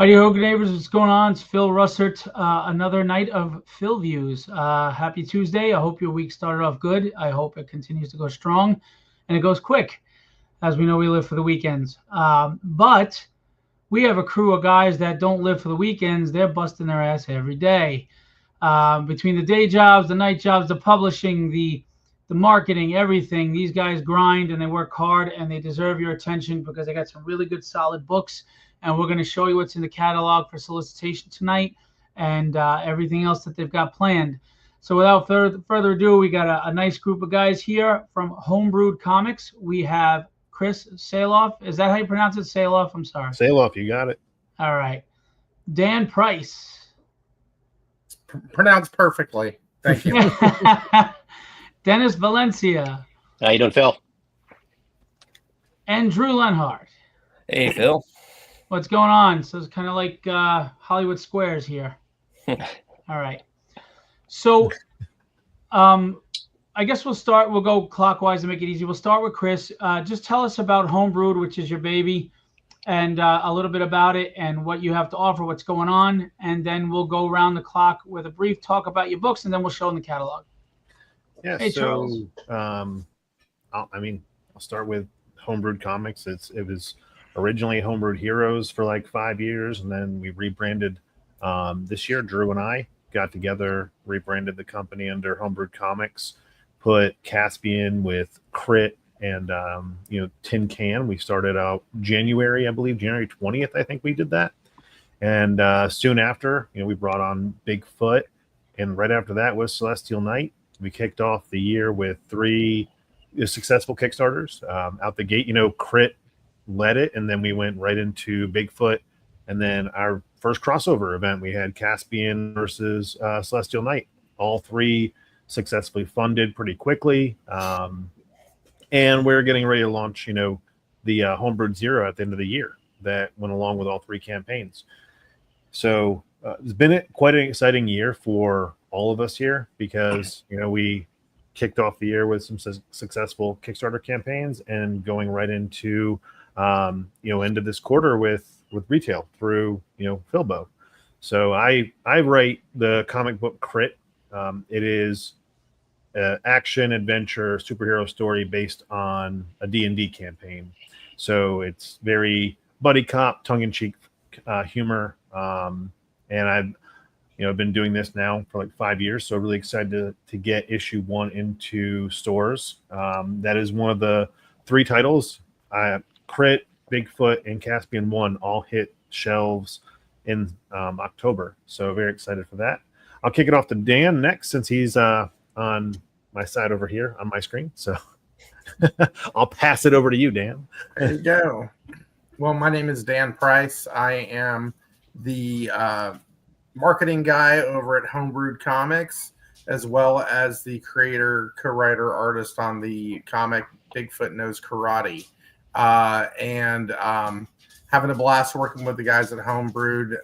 Howdy ho, good neighbors. What's going on? It's Phil Russert. Another night of Philviews. Happy Tuesday. I hope your week started off good. I hope it continues to go strong and it goes quick. As we know, we live for the weekends. But we have a crew of guys that don't live for the weekends. They're busting their ass every day. Between the day jobs, the night jobs, the publishing, the marketing, everything, these guys grind and they work hard and they deserve your attention because they got some really good, solid books. And we're going to show you what's in the catalog for solicitation tonight and everything else that they've got planned. So without further ado, we got a nice group of guys here from Homebrewed Comics. We have Chris Sahloff. Is that how you pronounce it? Sahloff? I'm sorry. Sahloff, you got it. All right. Dan Price. Pronounced perfectly. Thank you. Dennis Valencia. How you doing, Phil? And Drew Lenhart. Hey, Phil. What's going on? So it's kind of like Hollywood Squares here. All right. So I guess we'll go clockwise to make it easy. We'll start with Chris. Just tell us about Homebrewed, which is your baby, and a little bit about it and what you have to offer, what's going on. And then we'll go around the clock with a brief talk about your books, and then we'll show in the catalog. Yeah, hey, so I'll start with Homebrewed Comics. It was originally Homebrewed Heroes for like 5 years, and then we rebranded this year. Drew and I got together, rebranded the company under Homebrewed Comics, put Caspian with Crit and Tin Can. We started out January 20th, I think we did that. And soon after, we brought on Bigfoot, and right after that was Celestial Night. We kicked off the year with 3 successful Kickstarters out the gate. Crit led it, and then we went right into Bigfoot, and then our first crossover event we had Caspian versus Celestial Night. All 3 successfully funded pretty quickly, and we're getting ready to launch the Homebrewed Zero at the end of the year that went along with all 3 campaigns. So it's been quite an exciting year for all of us here because we kicked off the year with some successful Kickstarter campaigns and going right into end of this quarter with retail through Philbo. So I write the comic book Crit. It is an action adventure superhero story based on a D&D campaign. So it's very buddy cop, tongue-in-cheek humor. And I've been doing this now for like 5 years, so really excited to get issue 1 into stores. That is one of the 3 titles. Crit, Bigfoot, and Caspian 1 all hit shelves in October, so very excited for that. I'll kick it off to Dan next since he's on my side over here on my screen. So I'll pass it over to you, Dan. There you go. Well, my name is Dan Price. I am the marketing guy over at Homebrewed Comics, as well as the creator, co-writer, artist on the comic Bigfoot Knows Karate. And having a blast working with the guys at Homebrewed.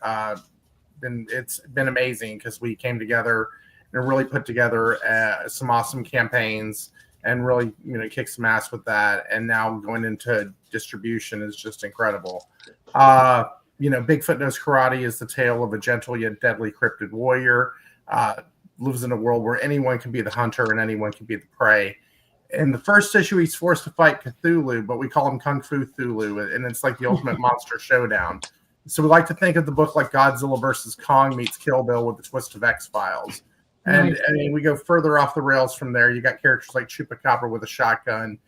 It's been amazing because we came together and really put together some awesome campaigns and really kick some ass with that. And now going into distribution is just incredible. Bigfoot Knows Karate is the tale of a gentle yet deadly cryptid warrior. Lives in a world where anyone can be the hunter and anyone can be the prey. In the first issue, he's forced to fight Cthulhu, but we call him Kung Fu Thulu, and it's like the ultimate monster showdown. So we like to think of the book like Godzilla versus Kong meets Kill Bill with the twist of X-Files. And we go further off the rails from there. You got characters like Chupacabra with a shotgun.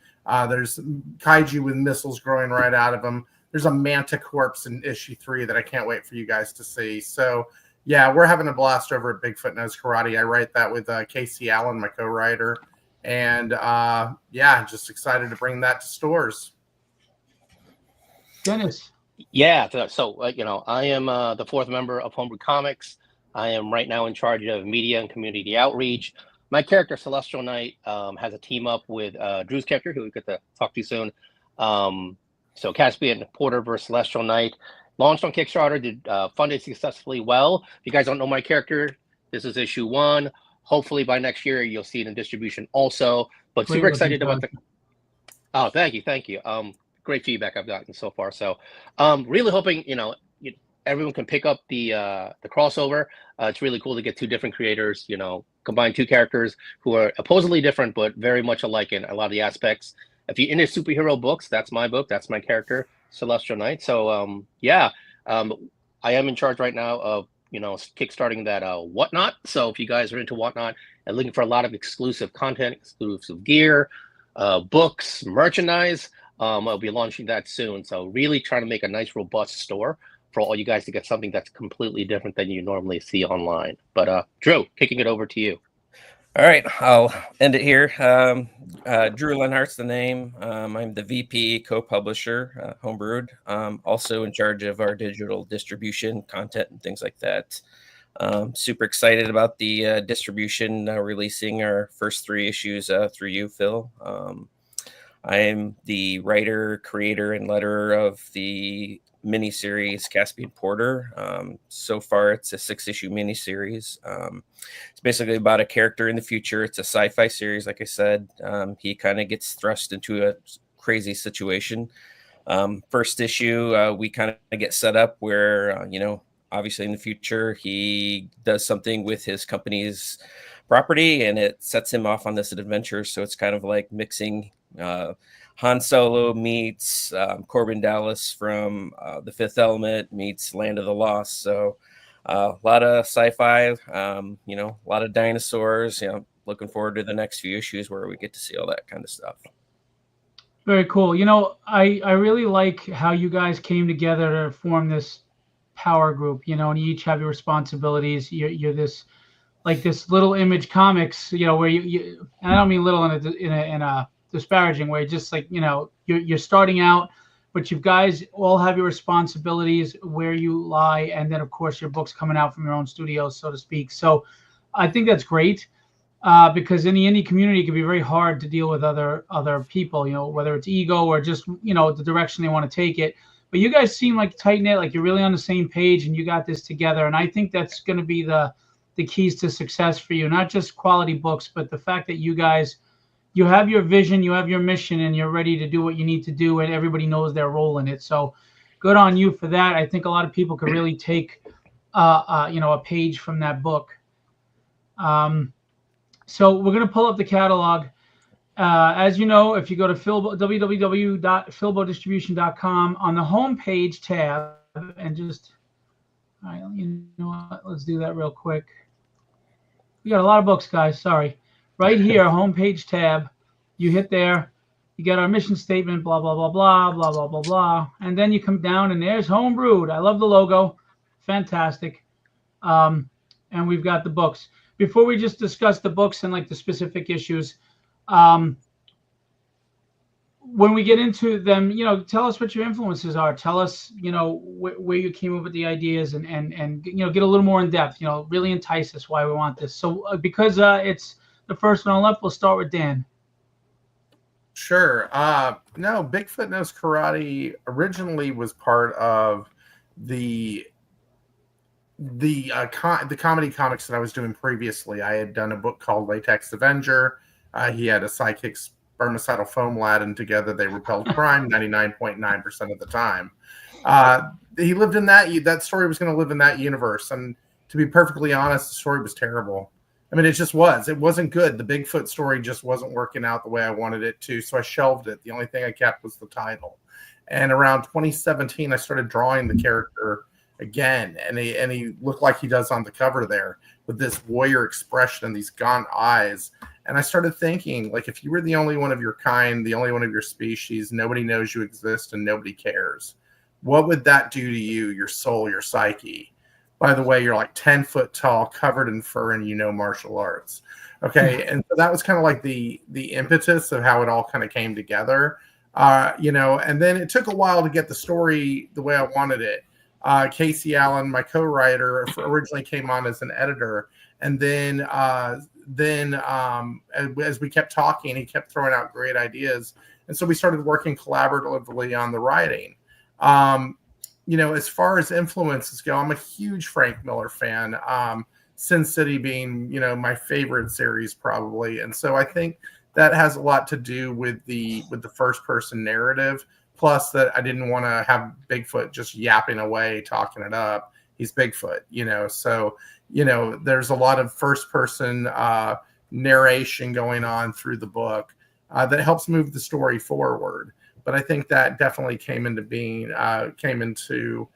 There's kaiju with missiles growing right out of him. There's a manta corpse in issue 3 that I can't wait for you guys to see. So, yeah, we're having a blast over at Bigfoot Knows Karate. I write that with Casey Allen, my co-writer. And, just excited to bring that to stores. Dennis. Yeah, so I am the 4th member of Homebrewed Comics. I am right now in charge of media and community outreach. My character, Celestial Knight, has a team up with Drew's character, who we get to talk to soon. So Caspian Porter versus Celestial Knight. Launched on Kickstarter, did funded successfully well. If you guys don't know my character, this is issue 1. Hopefully by next year, you'll see it in distribution also. But super excited about the... Oh, thank you. Great feedback I've gotten so far. So really hoping, everyone can pick up the crossover. It's really cool to get two different creators, you know, combine two characters who are oppositely different but very much alike in a lot of the aspects. If you're into superhero books, that's my book. That's my character, Celestial Knight. So I am in charge right now of, you know, kickstarting that Whatnot. So if you guys are into Whatnot and looking for a lot of exclusive content, exclusive gear, books, merchandise, I'll be launching that soon. So really trying to make a nice, robust store for all you guys to get something that's completely different than you normally see online. But Drew, kicking it over to you. All right, I'll end it here. Drew Lenhart's the name. I'm the VP, co-publisher, Homebrewed. Also in charge of our digital distribution, content, and things like that. Super excited about the distribution, releasing our first 3 issues through you, Phil. I am the writer, creator, and letterer of the miniseries Caspian Porter. So far, it's a 6-issue miniseries. It's basically about a character in the future. It's a sci-fi series, like I said. He kind of gets thrust into a crazy situation. First issue, we kind of get set up where, you know, obviously in the future, he does something with his company's property, and it sets him off on this adventure. So it's kind of like mixing Han Solo meets Corbin Dallas from The Fifth Element meets Land of the Lost. So a lot of sci-fi, you know, a lot of dinosaurs. You know, looking forward to the next few issues where we get to see all that kind of stuff. Very cool. You know, I really like how you guys came together to form this power group, you know, and you each have your responsibilities. You're this, like this little Image Comics, you know, where you and I don't mean little in a disparaging way, just like, you know, you're starting out, but you guys all have your responsibilities where you lie, and then of course your book's coming out from your own studios, so to speak. So I think that's great, because in the indie community it can be very hard to deal with other people, you know, whether it's ego or just, you know, the direction they want to take it. But you guys seem like tight knit, like you're really on the same page, and you got this together. And I think that's going to be the keys to success for you, not just quality books, but the fact that you guys, you have your vision, you have your mission, and you're ready to do what you need to do, and everybody knows their role in it. So good on you for that. I think a lot of people could really take, you know, a page from that book. So we're going to pull up the catalog. As you know, if you go to www.philbodistribution.com, on the homepage tab, and just, all right, you know what, let's do that real quick. We got a lot of books, guys. Sorry. Right here, homepage tab. You hit there. You got our mission statement, blah, blah, blah, blah, blah, blah, blah, blah. And then you come down, and there's Homebrewed. I love the logo. Fantastic. And we've got the books. Before we just discuss the books and like the specific issues, when we get into them, you know, tell us what your influences are. Tell us, you know, where you came up with the ideas, and you know, get a little more in depth. You know, really entice us why we want this. So because it's the first one on left, we'll start with Dan. Sure. No, Bigfoot Knows Karate originally was part of the comedy comics that I was doing previously. I had done a book called Latex Avenger. He had a sidekick spermicidal foam lad, and together they repelled crime 99.9% of the time. He lived in that story was going to live in that universe. And to be perfectly honest, the story was terrible. I mean, it just was. It wasn't good. The Bigfoot story just wasn't working out the way I wanted it to. So I shelved it. The only thing I kept was the title. And around 2017, I started drawing the character again. And he looked like he does on the cover there, with this warrior expression and these gaunt eyes. And I started thinking, like, if you were the only one of your kind, the only one of your species, nobody knows you exist and nobody cares, what would that do to you, your soul, your psyche? By the way, you're like 10 foot tall, covered in fur, and you know martial arts. Okay. And so that was kind of like the impetus of how it all kind of came together. You know, and then it took a while to get the story the way I wanted it. Casey Allen, my co-writer, originally came on as an editor. And then as we kept talking, he kept throwing out great ideas. And so we started working collaboratively on the writing. You know, as far as influences go, I'm a huge Frank Miller fan. Sin City being, you know, my favorite series probably. And so I think that has a lot to do with the first person narrative. Plus that I didn't want to have Bigfoot just yapping away, talking it up. He's Bigfoot, so, there's a lot of first person narration going on through the book that helps move the story forward. But I think that definitely came into being, came into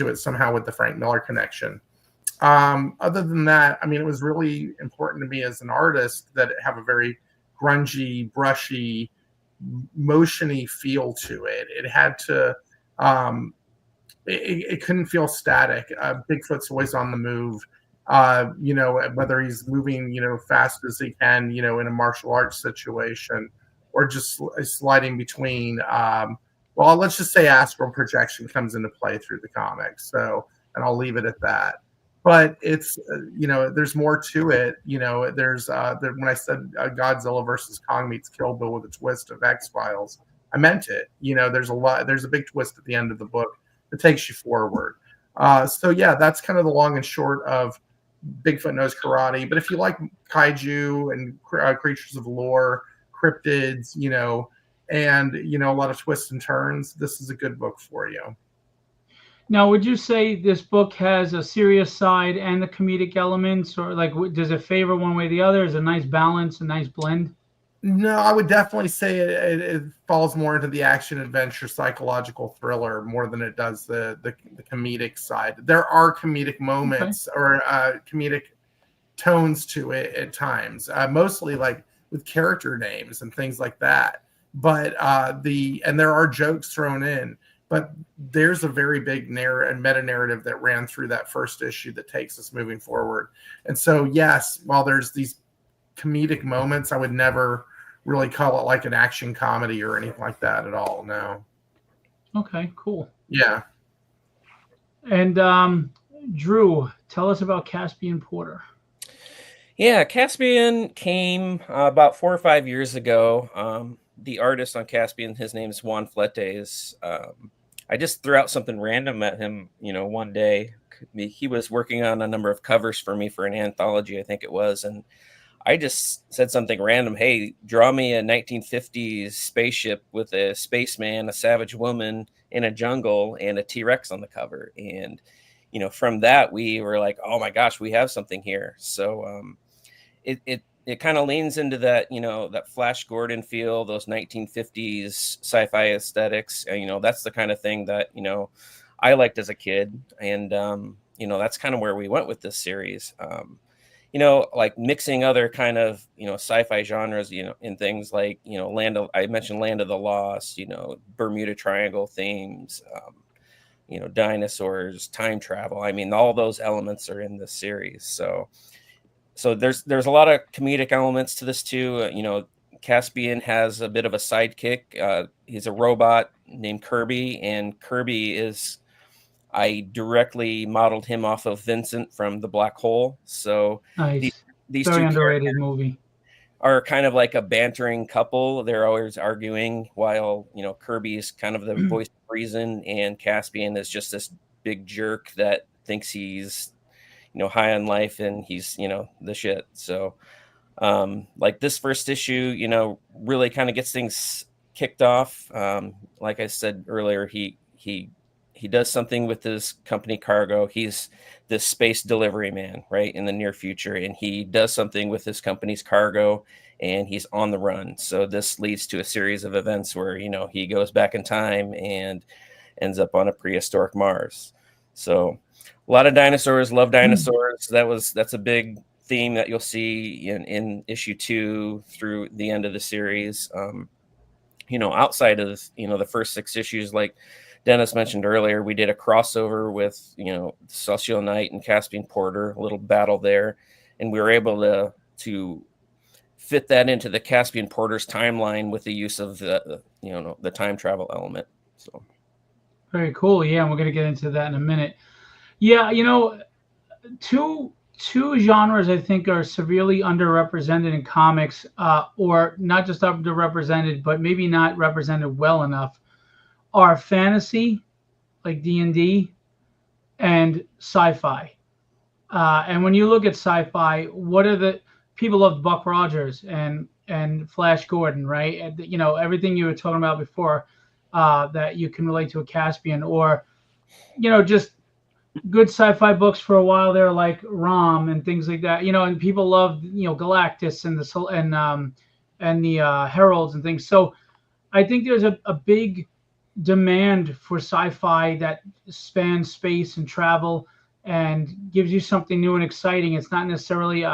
it somehow with the Frank Miller connection. Other than that, I mean, it was really important to me as an artist that it have a very grungy, brushy, motiony feel to it. It had to, it couldn't feel static. Bigfoot's always on the move. Whether he's moving, fast as he can, in a martial arts situation, or just sliding between. Well, let's just say astral projection comes into play through the comics. So, and I'll leave it at that. But it's, there's more to it. There's when I said Godzilla versus Kong meets Kill Bill with a twist of X-Files, I meant it. There's a big twist at the end of the book that takes you forward. So yeah, that's kind of the long and short of Bigfoot Knows Karate. But if you like kaiju and creatures of lore, cryptids, and a lot of twists and turns, this is a good book for you. Now, would you say this book has a serious side and the comedic elements, or does it favor one way or the other? Is it a nice balance, a nice blend? No, I would definitely say it falls more into the action adventure psychological thriller more than it does the comedic side. There are comedic moments or comedic tones to it at times, mostly like with character names and things like that. But and there are jokes thrown in. But there's a very big meta narrative that ran through that first issue that takes us moving forward. And so, yes, while there's these comedic moments, I would never really call it like an action comedy or anything like that at all. No. Okay, cool. Yeah. And Drew, tell us about Caspian Porter. Yeah, Caspian came about 4 or 5 years ago. The artist on Caspian, his name is Juan Fletes. I just threw out something random at him, one day. He was working on a number of covers for me for an anthology, I think it was. And I just said something random. Hey, draw me a 1950s spaceship with a spaceman, a savage woman in a jungle, and a T-Rex on the cover. And, from that, we were like, oh my gosh, we have something here. So it kind of leans into that, that Flash Gordon feel, those 1950s sci-fi aesthetics. That's the kind of thing that, I liked as a kid. And, that's kind of where we went with this series. Like mixing other kind of, sci-fi genres, in things like, I mentioned Land of the Lost, Bermuda Triangle themes, dinosaurs, time travel. I mean, all those elements are in this series. So there's a lot of comedic elements to this too. Caspian has a bit of a sidekick. He's a robot named Kirby, and Kirby I directly modeled him off of Vincent from The Black Hole. So nice. These very two underrated movie are kind of like a bantering couple. They're always arguing while, Kirby's kind of the voice of reason, and Caspian is just this big jerk that thinks he's high on life and he's, the shit. So, like this first issue, really kind of gets things kicked off. Like I said earlier, he does something with his company cargo. He's this space delivery man, right, in the near future. And he does something with his company's cargo and he's on the run. So this leads to a series of events where, he goes back in time and ends up on a prehistoric Mars. So a lot of dinosaurs, love dinosaurs. That's a big theme that you'll see in issue 2 through the end of the series. Outside of, the first 6 issues, like Dennis mentioned earlier, we did a crossover with, Celestial Knight and Caspian Porter, a little battle there. And we were able to fit that into the Caspian Porter's timeline with the use of the time travel element. So very cool. Yeah, and we're going to get into that in a minute. Yeah, two genres I think are severely underrepresented in comics, or not just underrepresented, but maybe not represented well enough, are fantasy, like D&D, and sci-fi. And when you look at sci-fi, what are the people love Buck Rogers and Flash Gordon, right? And, everything you were talking about before. that you can relate to a Caspian, or just good sci-fi books for a while there, like Rom and things like that. And people love Galactus and the Heralds and things. So I think there's a big demand for sci-fi that spans space and travel and gives you something new and exciting. It's not necessarily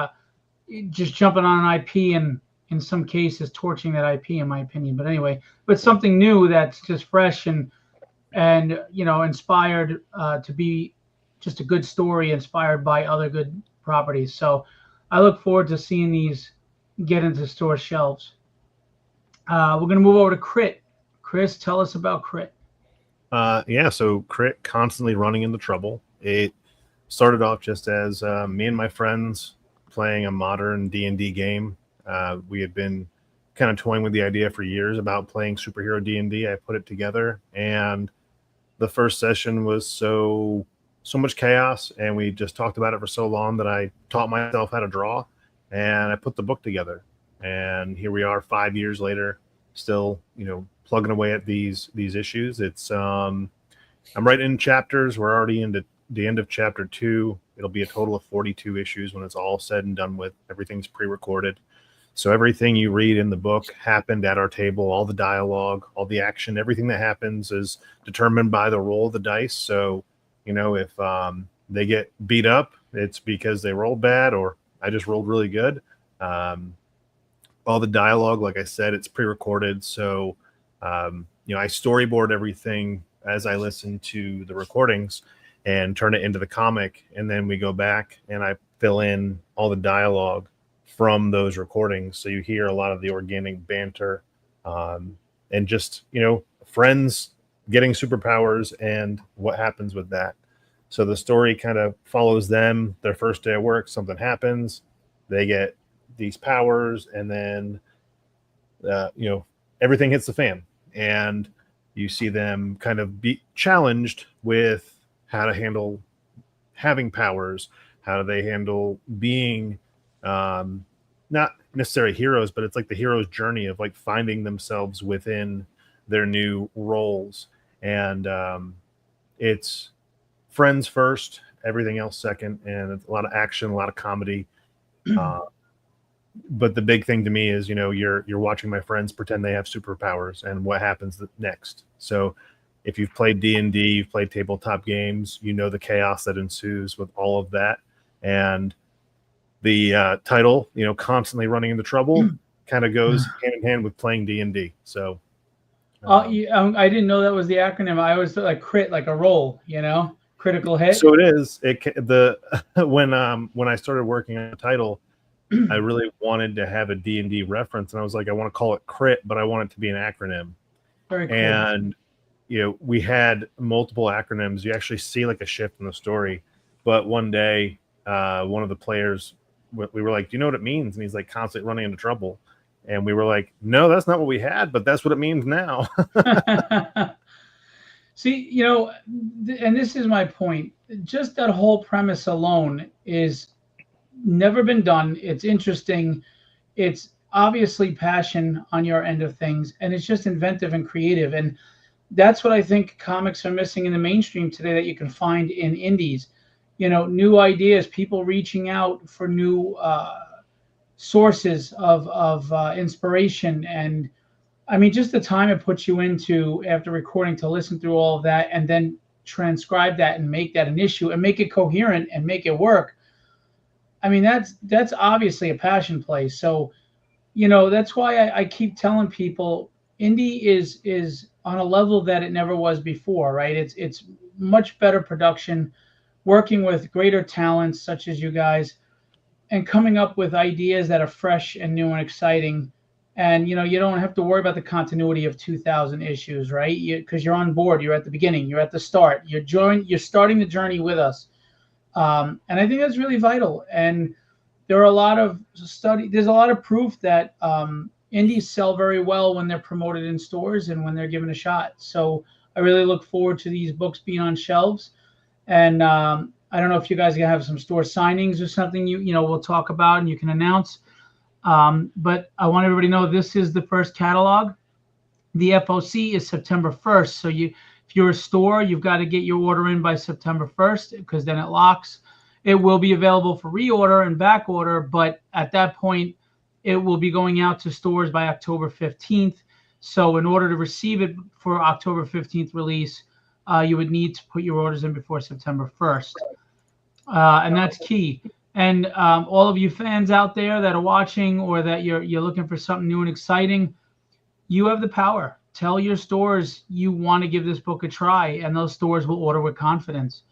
just jumping on an IP and in some cases torching that IP, in my opinion. But anyway, but something new that's just fresh and inspired to be just a good story inspired by other good properties. So I look forward to seeing these get into store shelves. We're going to move over to Crit. Chris, tell us about Crit. Yeah, so Crit constantly running into trouble. It started off just as me and my friends playing a modern D&D game. We had been kind of toying with the idea for years about playing superhero D&D. I put it together, and the first session was so much chaos, and we just talked about it for so long that I taught myself how to draw, and I put the book together. And here we are 5 years later, still, plugging away at these issues. It's I'm writing in chapters. We're already into the end of chapter 2. It'll be a total of 42 issues when it's all said and done with. Everything's pre-recorded. So everything you read in the book happened at our table. All the dialogue, all the action, everything that happens is determined by the roll of the dice. So, if they get beat up, it's because they rolled bad or I just rolled really good. All the dialogue, like I said, it's pre-recorded. So, I storyboard everything as I listen to the recordings and turn it into the comic. And then we go back and I fill in all the dialogue from those recordings. So you hear a lot of the organic banter and just, friends getting superpowers and what happens with that. So the story kind of follows them. Their first day of work, something happens. They get these powers, and then, everything hits the fan. And you see them kind of be challenged with how to handle having powers. How do they handle being not necessarily heroes, but it's like the hero's journey of like finding themselves within their new roles. And it's friends first, everything else second, and it's a lot of action, a lot of comedy. But the big thing to me is, you're watching my friends pretend they have superpowers and what happens next. So if you've played D&D, you've played tabletop games, the chaos that ensues with all of that. And the title, constantly running into trouble, kind of goes hand in hand with playing D&D. So, I didn't know that was the acronym. I was like crit, like a roll, critical hit. So it is. When I started working on the title, I really wanted to have a D&D reference, and I was like, I want to call it Crit, but I want it to be an acronym. Very cool. And we had multiple acronyms. You actually see like a shift in the story. But one day, one of the players, we were like, do you know what it means? And he's like, constantly running into trouble. And we were like, no, that's not what we had, but that's what it means now. See, and this is my point. Just that whole premise alone is never been done. It's interesting. It's obviously passion on your end of things, and it's just inventive and creative. And that's what I think comics are missing in the mainstream today that you can find in indies. New ideas, people reaching out for new sources of inspiration. And I mean, just the time it puts you into after recording to listen through all of that and then transcribe that and make that an issue and make it coherent and make it work. I mean, that's obviously a passion play. So, that's why I keep telling people indie is on a level that it never was before, right? It's much better production, working with greater talents such as you guys, and coming up with ideas that are fresh and new and exciting. And, you don't have to worry about the continuity of 2,000 issues, right? Because you're on board. You're at the beginning. You're at the start. You're starting the journey with us. And I think that's really vital. And there are a lot of there's a lot of proof that indies sell very well when they're promoted in stores and when they're given a shot. So I really look forward to these books being on shelves. And I don't know if you guys are gonna have some store signings or something we'll talk about and you can announce. But I want everybody to know this is the first catalog. The FOC is September 1st. So if you're a store, you've got to get your order in by September 1st because then it locks. It will be available for reorder and back order, but at that point, it will be going out to stores by October 15th. So in order to receive it for October 15th release, you would need to put your orders in before September 1st. And that's key. And all of you fans out there that are watching or that you're looking for something new and exciting, you have the power. Tell your stores you want to give this book a try, and those stores will order with confidence.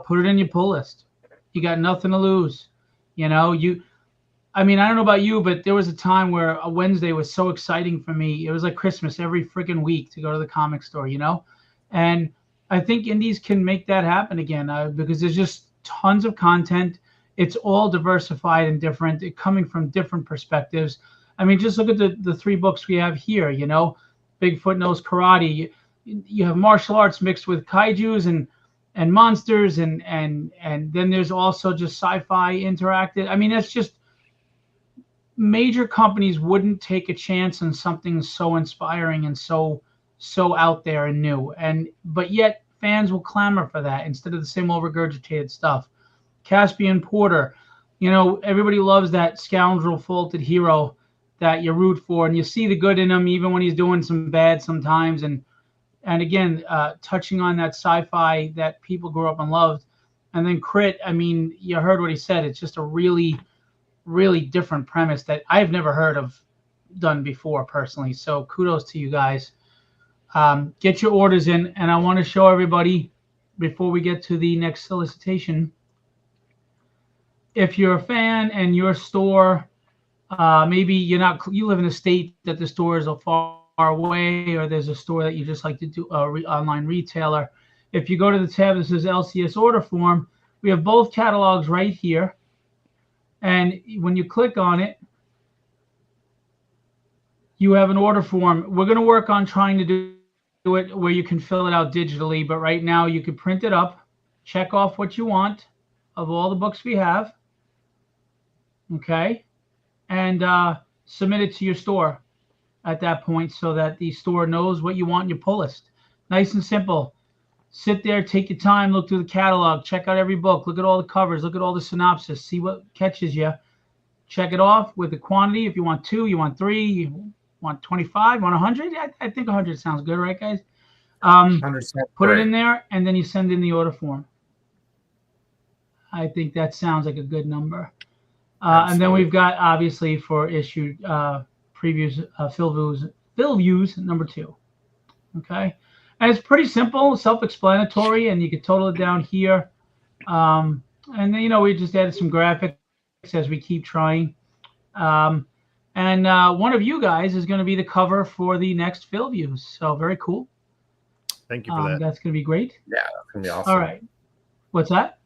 Put it in your pull list. You got nothing to lose. I don't know about you, but there was a time where a Wednesday was so exciting for me. It was like Christmas every freaking week to go to the comic store, And I think indies can make that happen again because there's just tons of content. It's all diversified and different, coming from different perspectives. I mean, just look at the 3 books we have here, Bigfoot Knows Karate. You have martial arts mixed with kaijus and monsters, and then there's also just sci-fi interactive. I mean, that's just major companies wouldn't take a chance on something so inspiring and so out there and new. But yet fans will clamor for that instead of the same old regurgitated stuff. Caspian Porter, everybody loves that scoundrel faulted hero that you root for, and you see the good in him even when he's doing some bad sometimes. And again, touching on that sci-fi that people grew up and loved. And then Crit, I mean, you heard what he said. It's just a really, really different premise that I've never heard of done before personally. So kudos to you guys. Get your orders in, and I want to show everybody before we get to the next solicitation. If you're a fan and your store, maybe you live in a state that the stores are far away, or there's a store that you just like to do online retailer. If you go to the tab that says LCS order form, we have both catalogs right here. And when you click on it, you have an order form. We're going to work on trying to do it where you can fill it out digitally, but right now you can print it up, check off what you want of all the books we have, okay, and submit it to your store at that point so that the store knows what you want in your pull list. Nice and simple. Sit there, take your time, look through the catalog, check out every book, look at all the covers, look at all the synopsis, see what catches you. Check it off with the quantity. If you want 2, you want 3, you want 25, want 100. I think 100 sounds good, right, guys? Put it in there, and then you send in the order form. I think that sounds like a good number. And then we've got, obviously, for issued previews, Philviews number 2. Okay? And it's pretty simple, self-explanatory, and you can total it down here. And then, we just added some graphics as we keep trying. And one of you guys is going to be the cover for the next Philviews. So very cool. Thank you for that. That's going to be great. Yeah, that's going to be awesome. All right. What's that?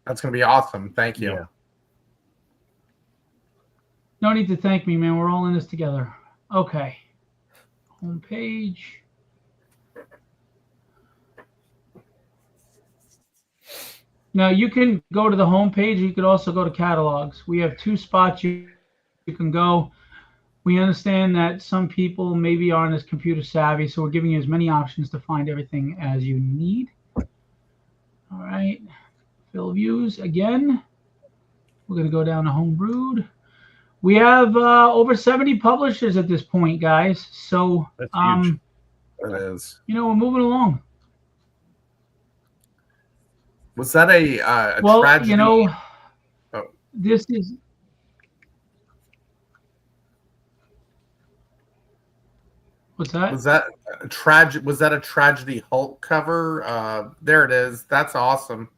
That's going to be awesome. Thank you. Yeah. No need to thank me, man. We're all in this together. Okay. Home page. Now you can go to the home page. You could also go to catalogs. We have 2 spots you can go. We understand that some people maybe aren't as computer savvy, so we're giving you as many options to find everything as you need. All right. Philviews again. We're going to go down to Homebrewed. We have over 70 publishers at this point, guys. So that's huge. It is. We're moving along. Was that a tragedy? This is. What's that? Was that a tragedy Hulk cover? There it is. That's awesome.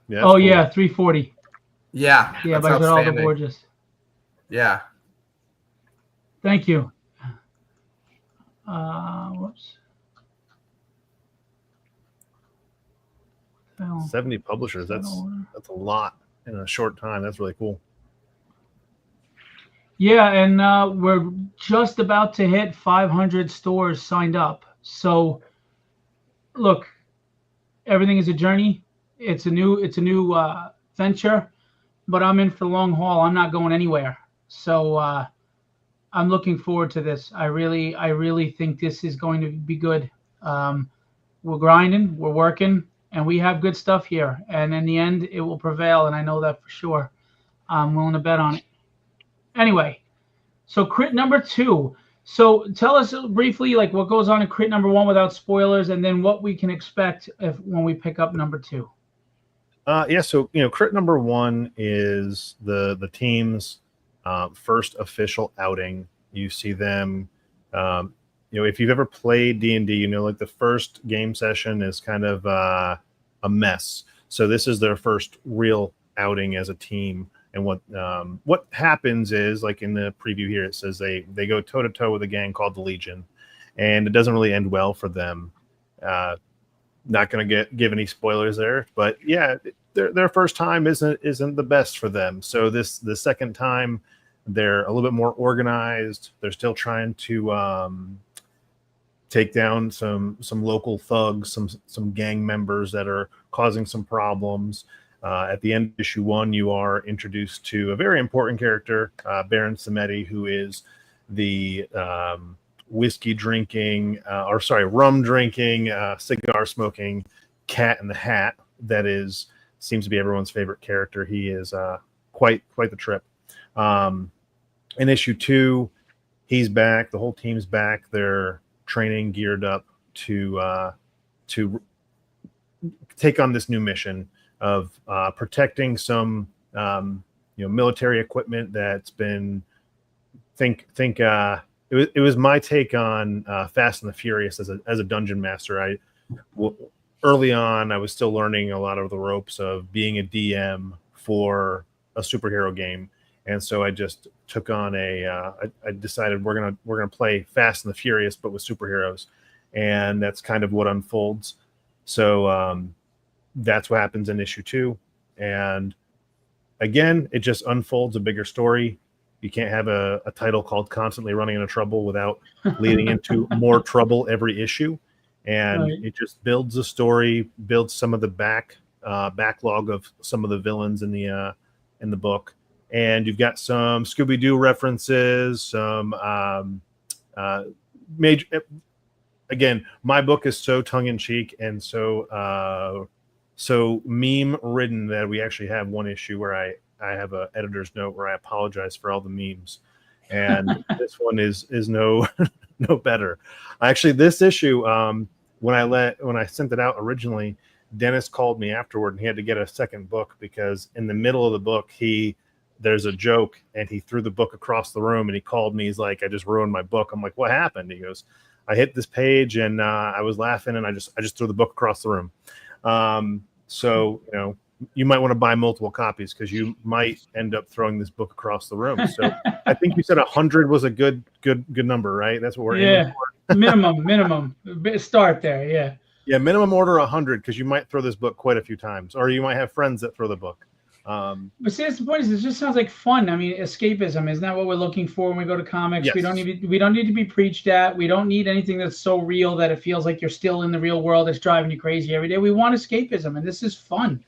Yeah, cool. Yeah, 340. Yeah, by Geraldo Borges. Yeah. Thank you. Whoops. 70 publishers. That's a lot in a short time. That's really cool. Yeah, and we're just about to hit 500 stores signed up. So, look, everything is a journey. It's a new venture, but I'm in for the long haul. I'm not going anywhere. So, I'm looking forward to this. I really think this is going to be good. We're grinding, we're working, and we have good stuff here. And in the end, it will prevail, and I know that for sure. I'm willing to bet on it. Anyway, so crit number 2. So tell us briefly, like, what goes on in crit number 1 without spoilers, and then what we can expect when we pick up number 2. Yeah, so crit number 1 is the team's first official outing. You see them, if you've ever played D&D, like the first game session is kind of a mess. So this is their first real outing as a team. And what happens is, like in the preview here, it says they go toe to toe with a gang called the Legion, and it doesn't really end well for them. Not going to give any spoilers there, but yeah, their first time isn't the best for them. So the second time, they're a little bit more organized. They're still trying to take down some local thugs, some gang members that are causing some problems. At the end of issue 1, you are introduced to a very important character, Baron Samedi, who is the rum drinking, cigar smoking cat in the hat that seems to be everyone's favorite character. He is quite the trip. In issue 2, he's back. The whole team's back. They're training, geared up to take on this new mission of protecting some military equipment that's been it was my take on Fast and the Furious as a dungeon master. Early on, I was still learning a lot of the ropes of being a DM for a superhero game, and so I just took on I decided we're gonna play Fast and the Furious, but with superheroes, and that's kind of what unfolds. So that's what happens in issue 2, and again, it just unfolds a bigger story. You can't have a title called Constantly Running Into Trouble without leading into more trouble every issue. And right. It just builds a story, builds some of the backlog of some of the villains in the book. And you've got some Scooby-Doo references, some major. Again, my book is so tongue-in-cheek and so meme-ridden that we actually have one issue where I have an editor's note where I apologize for all the memes, and this one is no better. Actually, this issue, when I sent it out originally, Dennis called me afterward, and he had to get a second book because in the middle of the book there's a joke, and he threw the book across the room, and he called me. He's like, "I just ruined my book." I'm like, "What happened?" He goes, "I hit this page, and I was laughing, and I just threw the book across the room." So you might want to buy multiple copies because you might end up throwing this book across the room. So I think you said 100 was a good number, right? That's what we're aiming for. minimum start there. Yeah, minimum order 100 because you might throw this book quite a few times, or you might have friends that throw the book. But see, that's the point. Is it just sounds like fun. I mean, escapism, isn't that what we're looking for when we go to comics? Yes. We don't need to be preached at. We don't need anything that's so real that it feels like you're still in the real world. It's driving you crazy every day. We want escapism, and this is fun.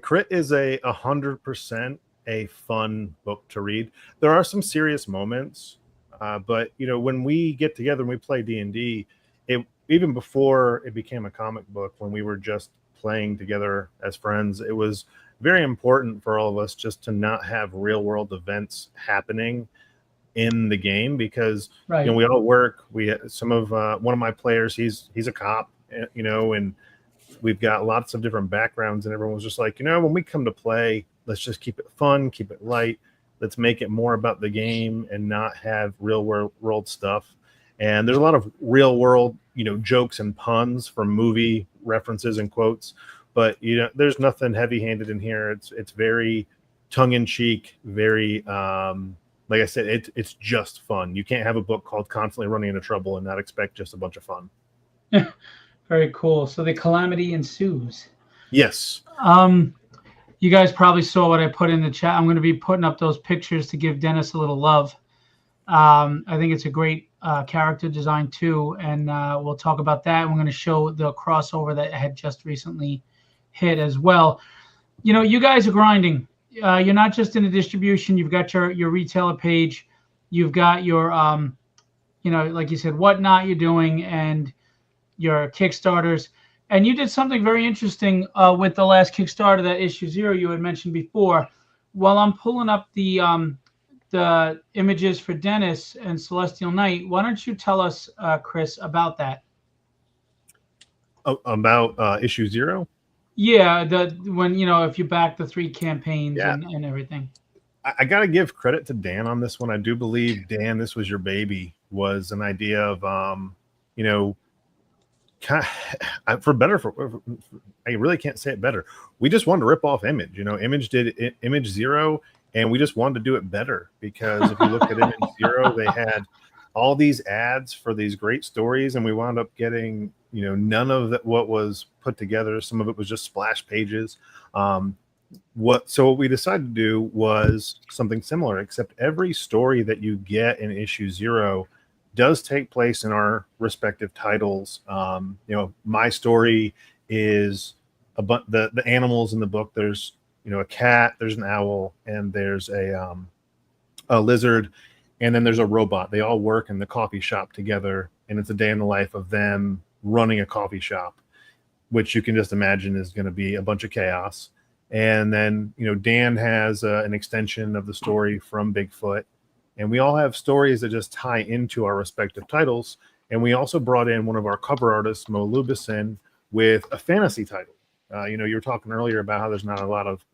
Crit is 100% a fun book to read. There are some serious moments, but when we get together and we play D&D, even before it became a comic book, when we were just playing together as friends, it was very important for all of us just to not have real world events happening in the game because right. We all work. We one of my players, he's a cop, and we've got lots of different backgrounds, and everyone was just like, when we come to play, let's just keep it fun, keep it light. Let's make it more about the game and not have real world stuff. And there's a lot of real world, jokes and puns from movie references and quotes, but there's nothing heavy handed in here. It's very tongue in cheek, very, like I said, it's just fun. You can't have a book called Constantly Running Into Trouble and not expect just a bunch of fun. Very cool. So the calamity ensues. Yes. You guys probably saw what I put in the chat. I'm going to be putting up those pictures to give Dennis a little love. I think it's a great character design too, and we'll talk about that. We're going to show the crossover that had just recently hit as well. You guys are grinding. You're not just in a distribution. You've got your retailer page. you've got your like you said, whatnot you're doing, and your Kickstarters. And you did something very interesting with the last Kickstarter, that issue 0 you had mentioned before. While I'm pulling up the images for Dennis and Celestial Knight, why don't you tell us, Chris, about that? About issue 0? Yeah, when if you back the 3 campaigns and everything. I got to give credit to Dan on this one. I do believe, Dan, this was your baby, was an idea of, for better, I really can't say it better. We just wanted to rip off Image. Image did Image 0, and we just wanted to do it better, because if you look at Image 0, they had all these ads for these great stories, and we wound up getting, none of that what was put together. Some of it was just splash pages. So what we decided to do was something similar, except every story that you get in issue 0 does take place in our respective titles. My story is the animals in the book. There's a cat, there's an owl, and there's a lizard, and then there's a robot. They all work in the coffee shop together, and it's a day in the life of them running a coffee shop, which you can just imagine is going to be a bunch of chaos. And then, Dan has an extension of the story from Bigfoot. And we all have stories that just tie into our respective titles. And we also brought in one of our cover artists, Mo Lubison, with a fantasy title. You were talking earlier about how there's not a lot of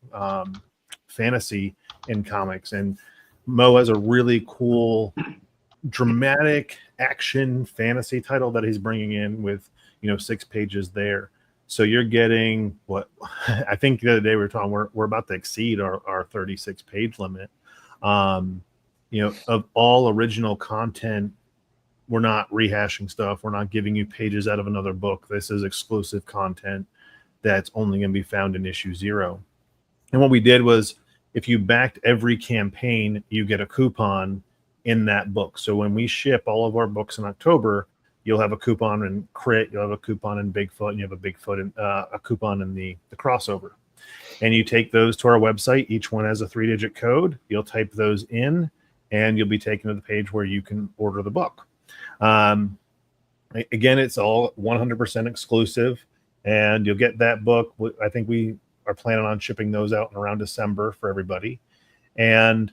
fantasy in comics. And Mo has a really cool, dramatic action fantasy title that he's bringing in with, 6 pages there. So you're getting what I think the other day we were talking, we're about to exceed our 36 page limit. Of all original content, we're not rehashing stuff. We're not giving you pages out of another book. This is exclusive content that's only going to be found in issue 0. And what we did was, if you backed every campaign, you get a coupon in that book. So when we ship all of our books in October, you'll have a coupon in Crit, you'll have a coupon in Bigfoot, and you have a Bigfoot in a coupon in the crossover. And you take those to our website. Each one has a 3-digit code. You'll type those in, and you'll be taken to the page where you can order the book. Again, it's all 100% exclusive, and you'll get that book. I think we are planning on shipping those out in around December for everybody. And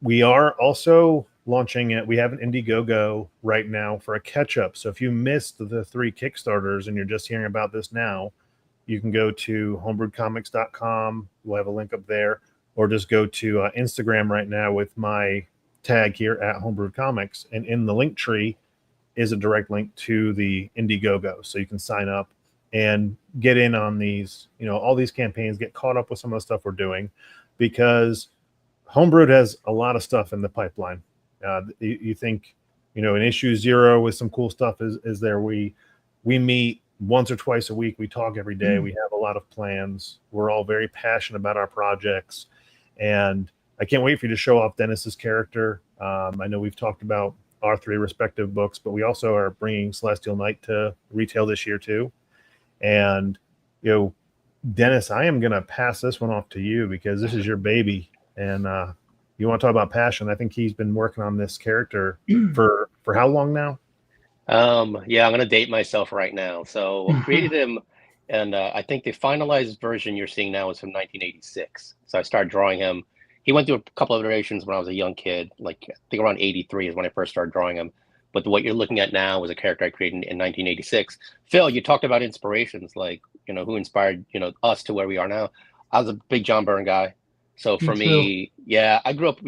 we are also launching it. We have an Indiegogo right now for a catch-up. So if you missed the 3 Kickstarters and you're just hearing about this now, you can go to homebrewedcomics.com. We'll have a link up there, or just go to Instagram right now with my tag here at Homebrewed Comics. And in the link tree is a direct link to the Indiegogo. So you can sign up and get in on these, all these campaigns, get caught up with some of the stuff we're doing, because Homebrewed has a lot of stuff in the pipeline. You think, in issue 0 with some cool stuff is there. We meet once or twice a week. We talk every day. We have a lot of plans. We're all very passionate about our projects, and I can't wait for you to show off Dennis's character. I know we've talked about our 3 respective books, but we also are bringing Celestial Knight to retail this year too. And, Dennis, I am going to pass this one off to you, because this is your baby. And you want to talk about passion. I think he's been working on this character for how long now? Yeah, I'm going to date myself right now. So I created him, and I think the finalized version you're seeing now is from 1986. So I started drawing him. He went through a couple of iterations when I was a young kid. Like, I think around 83 is when I first started drawing him. But what you're looking at now was a character I created in 1986. Phil, you talked about inspirations, like, who inspired, us to where we are now. I was a big John Byrne guy. So for me, yeah, I grew up,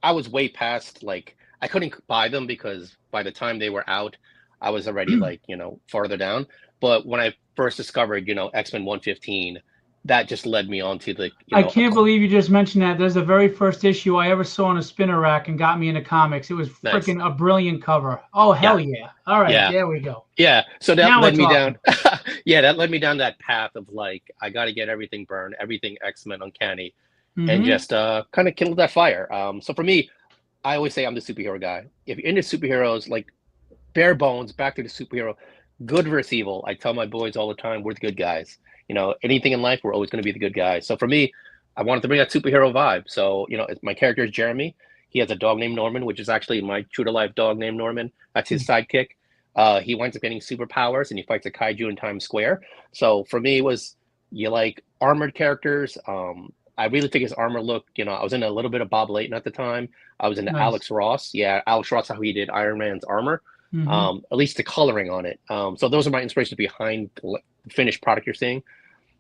I was way past, like, I couldn't buy them because by the time they were out, I was already like, farther down. But when I first discovered, X-Men 115, that just led me on to the, I can't believe you just mentioned that. There's the very first issue I ever saw on a spinner rack and got me into comics. It was freaking a brilliant cover. Oh, hell yeah. All right, there we go. Yeah, so that led me down. Yeah, that led me down that path of, like, I got to get everything Byrne, everything X-Men Uncanny, and just kind of kindle that fire. So for me, I always say I'm the superhero guy. If you're into superheroes, like, bare bones, back to the superhero, good versus evil. I tell my boys all the time, we're the good guys. Anything in life, we're always going to be the good guys. So for me, I wanted to bring that superhero vibe. So, my character is Jeremy. He has a dog named Norman, which is actually my true to life dog named Norman. That's his sidekick. He winds up getting superpowers and he fights a kaiju in Times Square. So for me, it was, you like armored characters. I really think his armor look, I was in a little bit of Bob Layton at the time. I was into Nice. Alex Ross. Yeah, Alex Ross, how he did Iron Man's armor. At least the coloring on it. So those are my inspirations behind the finished product you're seeing.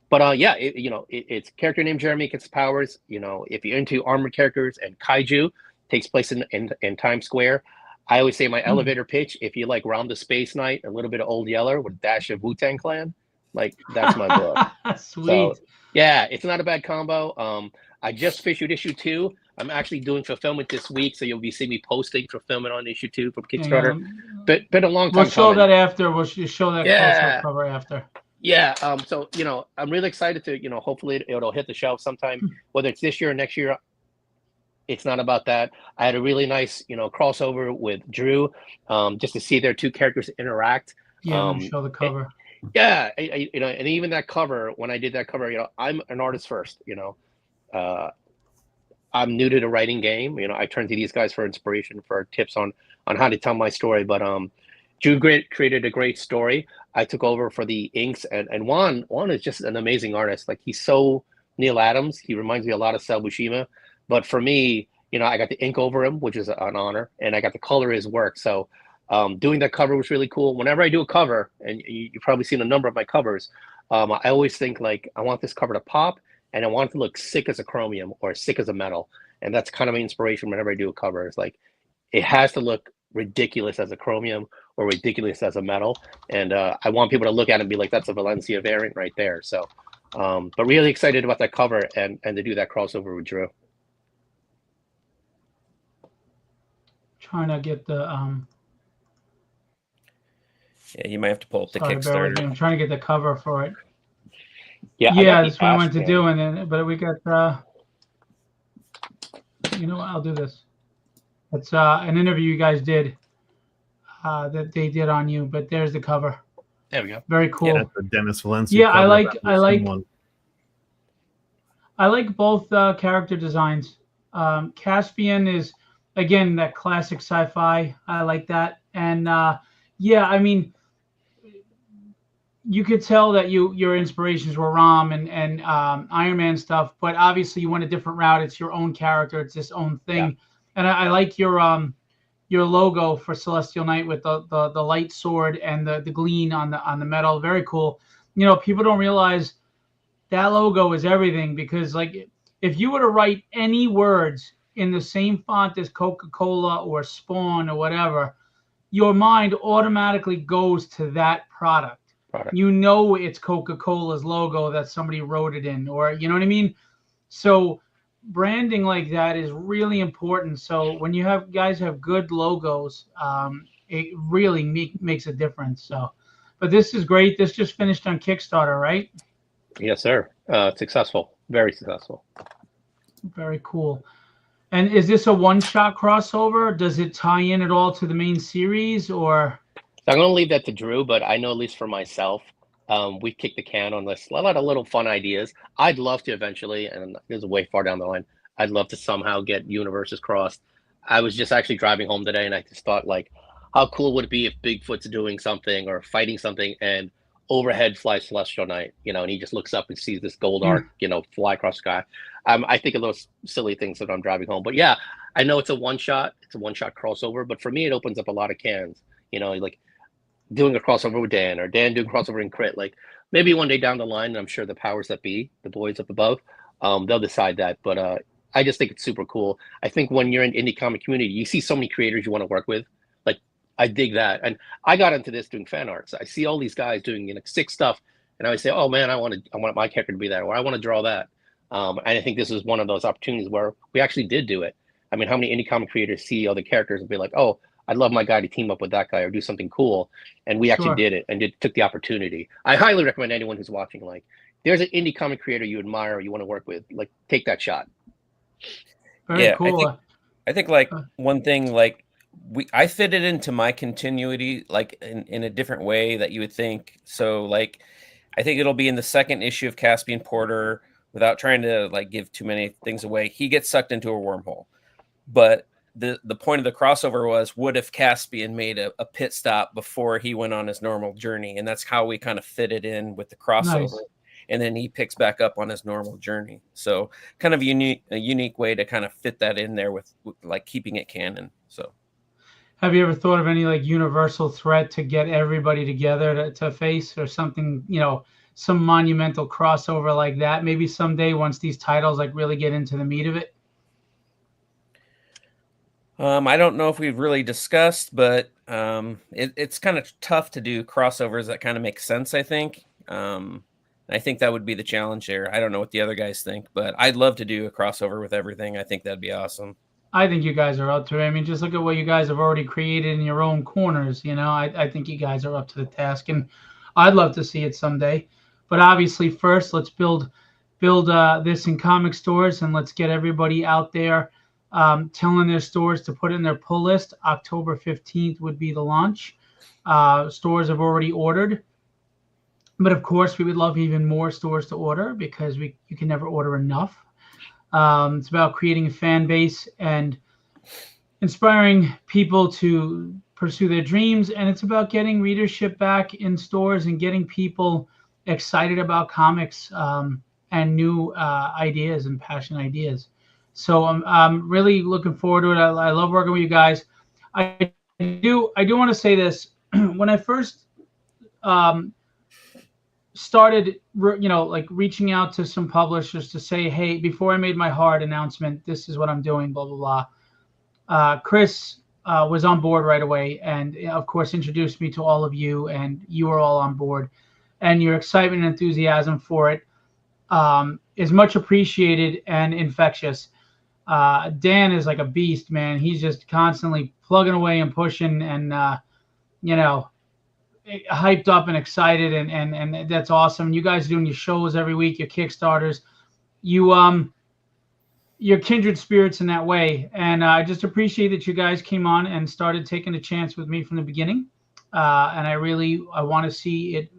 But yeah, it's character named Jeremy gets powers. If you're into armored characters and kaiju, takes place in Times Square. I always say my elevator pitch, if you like Round the Space Night, a little bit of Old Yeller with a dash of Wu-Tang Clan, like that's my book. Sweet. So yeah, it's not a bad combo. I just issued issue 2. I'm actually doing fulfillment this week, so you'll be seeing me posting fulfillment on issue 2 from Kickstarter. But been a long time. We'll show that after. We'll show that close-up cover after. Yeah. So I'm really excited to hopefully it'll hit the shelf sometime, whether it's this year or next year. It's not about that. I had a really nice crossover with Drew, just to see their two characters interact. Yeah, show the cover. Yeah, and even that cover, when I did that cover, I'm an artist first. I'm new to the writing game. I turn to these guys for inspiration, for tips on how to tell my story. But Drew created a great story. I took over for the inks, and Juan is just an amazing artist. Like, he's so Neil Adams. He reminds me a lot of Sal Buscema. But for me, I got the ink over him, which is an honor, and I got to color his work. So doing that cover was really cool. Whenever I do a cover, and you've probably seen a number of my covers, I always think, like, I want this cover to pop, and I want it to look sick as a chromium or sick as a metal. And that's kind of my inspiration whenever I do a cover. It's like, it has to look ridiculous as a chromium or ridiculous as a metal. And I want people to look at it and be like, that's a Valencia variant right there. So, but really excited about that cover and to do that crossover with Drew. Trying to get the yeah, you might have to pull up the Kickstarter. I'm trying to get the cover for it. Yeah, that's what I went to do, and then but we got I'll do this. It's an interview you guys did that they did on you, but there's the cover. There we go. Very cool. Yeah, that's the Dennis Valencia. Yeah, cover. I like both character designs. Caspian is, again, that classic sci-fi. I like that. And yeah, I mean, you could tell that your inspirations were Rom and Iron Man stuff, but obviously you went a different route. It's your own character. It's its own thing. Yeah. And I like your logo for Celestial Knight with the light sword and the gleam on the metal. Very cool. People don't realize that logo is everything, because, like, if you were to write any words in the same font as Coca-Cola or Spawn or whatever, your mind automatically goes to that product. It's Coca-Cola's logo that somebody wrote it in, or you know what I mean? So branding like that is really important. So when you have guys have good logos, it really makes a difference. So, but this is great. This just finished on Kickstarter, right? Yes, sir. Successful. Very successful. Very cool. And is this a one-shot crossover? Does it tie in at all to the main series, or? I'm going to leave that to Drew, but I know, at least for myself, we've kicked the can on this. A lot of little fun ideas. I'd love to eventually, and this is way far down the line, I'd love to somehow get universes crossed. I was just actually driving home today, and I just thought, like, how cool would it be if Bigfoot's doing something or fighting something, and overhead flies Celestial Knight, and he just looks up and sees this gold arc, fly across the sky. I think of those silly things that I'm driving home. But yeah, I know it's a one-shot crossover, but for me, it opens up a lot of cans, like doing a crossover with Dan, or Dan doing crossover in Crit. Like, maybe one day down the line, and I'm sure the powers that be, the boys up above, they'll decide that. But I just think it's super cool. I think when you're in indie comic community, you see so many creators you want to work with. Like, I dig that. And I got into this doing fan arts. I see all these guys doing sick stuff, and I would say, oh man, I want my character to be that, or I want to draw that. And I think this is one of those opportunities where we actually did do it. I mean, how many indie comic creators see other characters and be like, oh, I'd love my guy to team up with that guy or do something cool. And we actually did it and took the opportunity. I highly recommend anyone who's watching, like, there's an indie comic creator you admire or you want to work with, like, take that shot. Very cool. I think like one thing, like, I fit it into my continuity, like in a different way that you would think. So, like, I think it'll be in the second issue of Caspian Porter, without trying to, like, give too many things away. He gets sucked into a wormhole, but the point of the crossover was, what if Caspian made a pit stop before he went on his normal journey? And that's how we kind of fit it in with the crossover. Nice. And then he picks back up on his normal journey. So kind of a unique way to kind of fit that in there with like keeping it canon. So have you ever thought of any like universal threat to get everybody together to face, or something, some monumental crossover like that? Maybe someday, once these titles like really get into the meat of it. I don't know if we've really discussed, but it's kind of tough to do crossovers that kind of make sense, I think. I think that would be the challenge there. I don't know what the other guys think, but I'd love to do a crossover with everything. I think that'd be awesome. I think you guys are up to it. I mean, just look at what you guys have already created in your own corners. I think you guys are up to the task, and I'd love to see it someday. But obviously, first, let's build this in comic stores, and let's get everybody out there telling their stores to put in their pull list. October 15th would be the launch. Stores have already ordered. But of course, we would love even more stores to order, because you can never order enough. It's about creating a fan base and inspiring people to pursue their dreams. And it's about getting readership back in stores and getting people excited about comics and new ideas and passion ideas. So I'm really looking forward to it. I love working with you guys. I do want to say this. When I first started, like reaching out to some publishers to say, hey, before I made my hard announcement, this is what I'm doing, blah, blah, blah. Chris was on board right away, and of course introduced me to all of you, and you are all on board, and your excitement and enthusiasm for it is much appreciated and infectious. Dan is like a beast, man. He's just constantly plugging away and pushing, and hyped up and excited, and that's awesome. You guys doing your shows every week, your Kickstarters, you're kindred spirits in that way. And I just appreciate that you guys came on and started taking a chance with me from the beginning. And I want to see it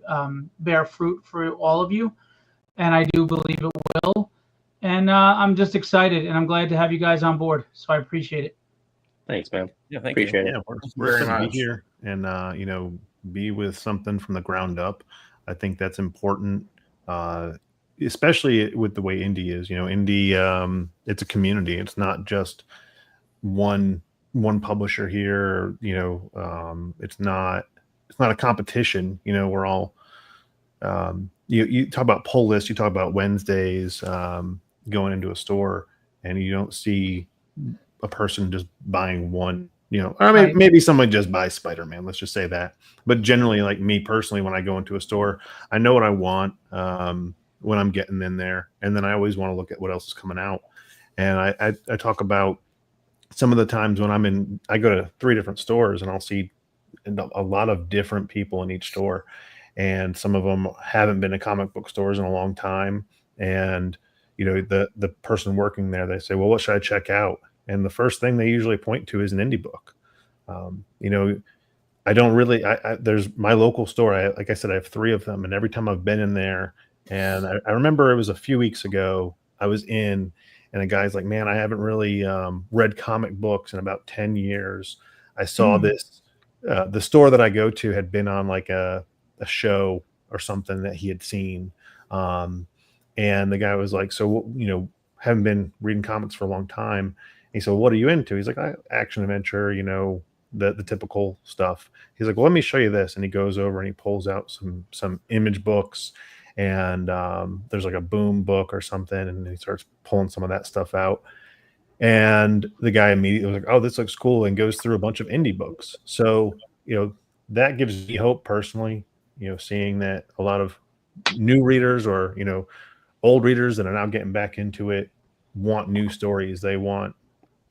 bear fruit for all of you, and I do believe it will. And I'm just excited, and I'm glad to have you guys on board. So I appreciate it. Thanks, man. Yeah, thank Appreciate you. it. Yeah, we're Very excited to much. be here and be with something from the ground up. I think that's important, especially with the way indie is. Indie, it's a community. It's not just one publisher here. It's not a competition. We're all you talk about pull lists, you talk about Wednesdays going into a store, and you don't see a person just buying one. I mean, Right. maybe someone just buys Spider-Man. Let's just say that. But generally, like me personally, when I go into a store, I know what I want when I'm getting in there, and then I always want to look at what else is coming out. And I talk about some of the times when I go to 3 different stores, and I'll see a lot of different people in each store, and some of them haven't been to comic book stores in a long time. And the person working there, they say, well, what should I check out? And the first thing they usually point to is an indie book. I don't really, there's my local store. Like I said, I have 3 of them. And every time I've been in there, and I remember it was a few weeks ago, I was in, and a guy's like, man, I haven't really read comic books in about 10 years. I saw this, the store that I go to had been on like a show or something that he had seen. And the guy was like, so, haven't been reading comics for a long time. He said, what are you into? He's like, action adventure, the typical stuff. He's like, well, let me show you this. And he goes over and he pulls out some image books, and there's like a Boom book or something. And he starts pulling some of that stuff out. And the guy immediately was like, oh, this looks cool, and goes through a bunch of indie books. So, that gives me hope personally, seeing that a lot of new readers or, old readers that are now getting back into it want new stories. They want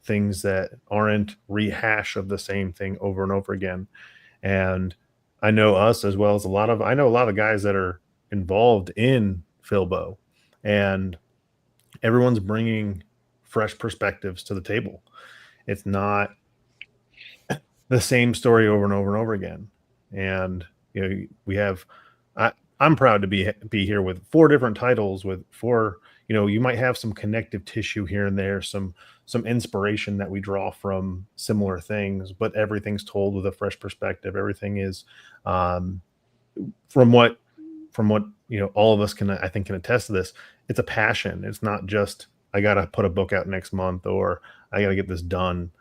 things that aren't rehash of the same thing over and over again. And I know us, as well as I know a lot of guys that are involved in Philbo, and everyone's bringing fresh perspectives to the table. It's not the same story over and over and over again. And we have, I'm proud to be here with 4 different titles with 4. You might have some connective tissue here and there, some some inspiration that we draw from similar things, but everything's told with a fresh perspective. Everything is from what all of us can, I think, can attest to this. It's a passion. It's not just I gotta put a book out next month or I gotta get this done.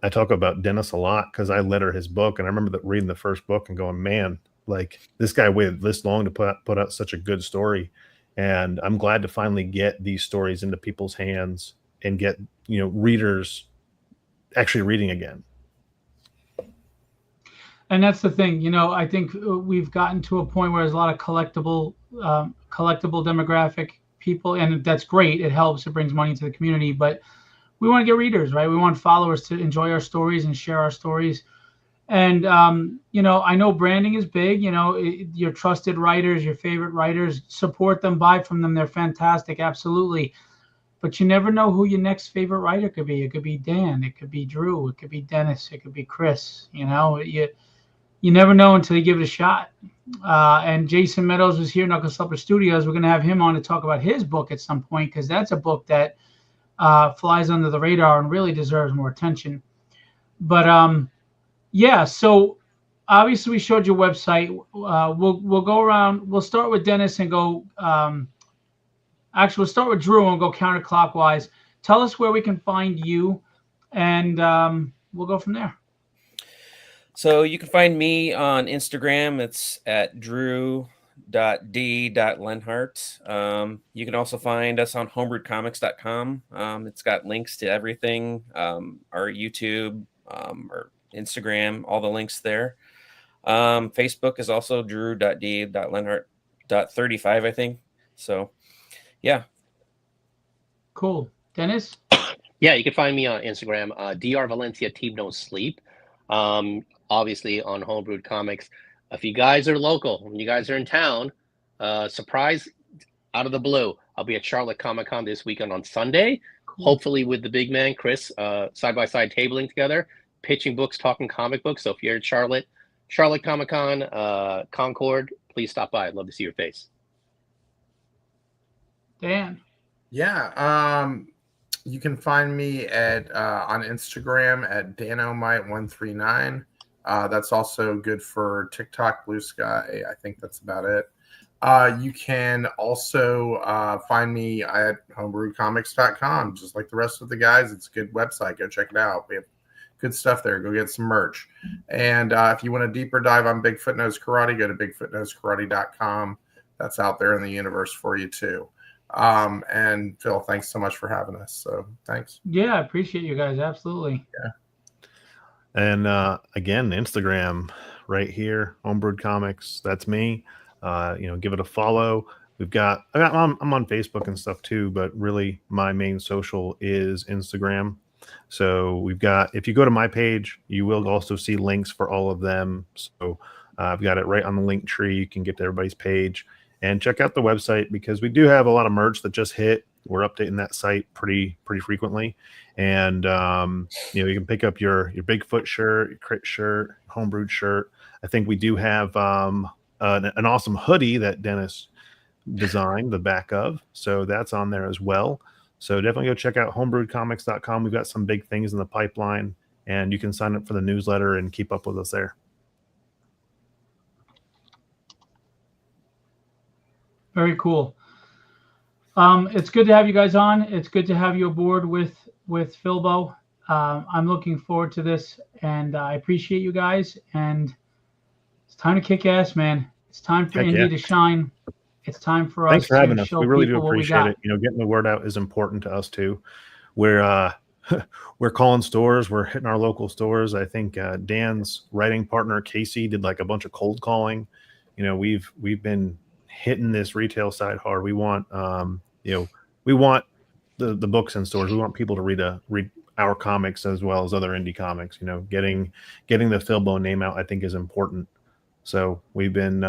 I talk about Dennis a lot because I letter his book, and I remember reading the first book and going, man, like this guy waited this long to put out such a good story. And I'm glad to finally get these stories into people's hands and get readers actually reading again. And that's the thing, I think we've gotten to a point where there's a lot of collectible demographic people, and that's great. It helps. It brings money to the community, but we want to get readers, right? We want followers to enjoy our stories and share our stories. And, I know branding is big, your trusted writers, your favorite writers, support them, buy from them. They're fantastic. Absolutely. But you never know who your next favorite writer could be. It could be Dan. It could be Drew. It could be Dennis. It could be Chris. You never know until you give it a shot. And Jason Meadows was here, Knuckle Slupper Studios. We're going to have him on to talk about his book at some point, because that's a book that flies under the radar and really deserves more attention. But yeah, so obviously we showed your website. We'll go around. We'll start with Dennis and go. Actually, we'll start with Drew and go counterclockwise. Tell us where we can find you, and we'll go from there. So you can find me on Instagram. It's at drew.d.lenhart. You can also find us on homebrewedcomics.com. It's got links to everything, our YouTube, our Instagram, all the links there. Facebook is also drew.d.lenhart.35, I think. So, yeah. Cool. Dennis? Yeah, you can find me on Instagram, Dr. Valencia Team No Sleep. Obviously on Homebrewed Comics. If you guys are local, when you guys are in town, surprise out of the blue, I'll be at Charlotte Comic-Con this weekend on Sunday, hopefully with the big man, Chris, side-by-side tabling together, pitching books, talking comic books. So if you're in Charlotte Comic-Con, Concord, please stop by. I'd love to see your face. Dan? Yeah, you can find me at on Instagram at danomite139. That's also good for TikTok, Blue Sky. I think that's about it. You can also find me at homebrewedcomics.com, just like the rest of the guys. It's a good website. Go check it out. We have good stuff there. Go get some merch. And if you want a deeper dive on Bigfoot Knows Karate, go to bigfootknowskarate.com. That's out there in the universe for you too. And Phil, thanks so much for having us. So thanks. Yeah, I appreciate you guys. Absolutely. Yeah. And again, Instagram right here, Homebrewed Comics. That's me. Give it a follow. I'm on Facebook and stuff too, but really my main social is Instagram. So if you go to my page, you will also see links for all of them. So I've got it right on the link tree. You can get to everybody's page and check out the website, because we do have a lot of merch that just hit. We're updating that site pretty frequently. And, you can pick up your Bigfoot shirt, your Crit shirt, Homebrewed shirt. I think we do have an awesome hoodie that Dennis designed the back of. So that's on there as well. So definitely go check out homebrewedcomics.com. We've got some big things in the pipeline, and you can sign up for the newsletter and keep up with us there. Very cool. It's good to have you guys on. It's good to have you aboard with Philbo. I'm looking forward to this, and I appreciate you guys. And it's time to kick ass, man. It's time for Indy to shine. It's time for Thanks us for having to us. show We really people do appreciate it. Getting the word out is important to us too. We're calling stores. We're hitting our local stores. I think Dan's writing partner Casey did like a bunch of cold calling. We've been hitting this retail side hard. We want we want the books in stores. We want people to read our comics as well as other indie comics. Getting the Philbo name out, I think, is important. So we've been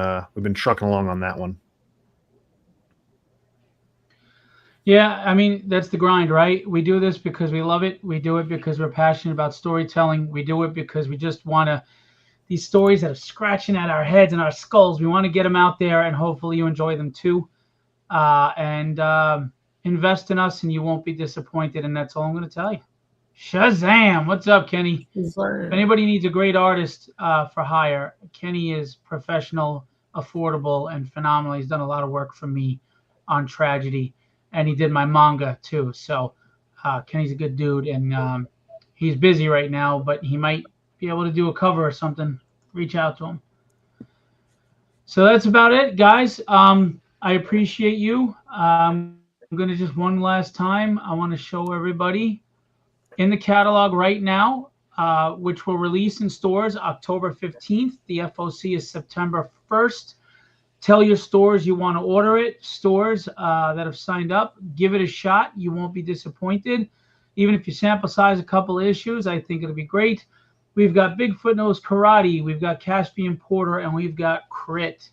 trucking along on that one. Yeah, I mean, that's the grind, right? We do this because we love it. We do it because we're passionate about storytelling. We do it because we just want to, these stories that are scratching at our heads and our skulls, we want to get them out there, and hopefully you enjoy them too. invest in us and you won't be disappointed. And that's all I'm going to tell you. Shazam! What's up, Kenny? If anybody needs a great artist for hire, Kenny is professional, affordable, and phenomenal. He's done a lot of work for me on Tragedy, and he did my manga too. So Kenny's a good dude, and he's busy right now, but he might be able to do a cover or something. Reach out to him. So that's about it, guys. I appreciate you. I'm going to just one last time, I want to show everybody in the catalog right now, which will release in stores October 15th. The FOC is September 1st. Tell your stores you want to order it. Stores that have signed up, give it a shot. You won't be disappointed. Even if you sample size a couple of issues, I think it'll be great. We've got Bigfoot Knows Karate, we've got Caspian Porter, and we've got Crit.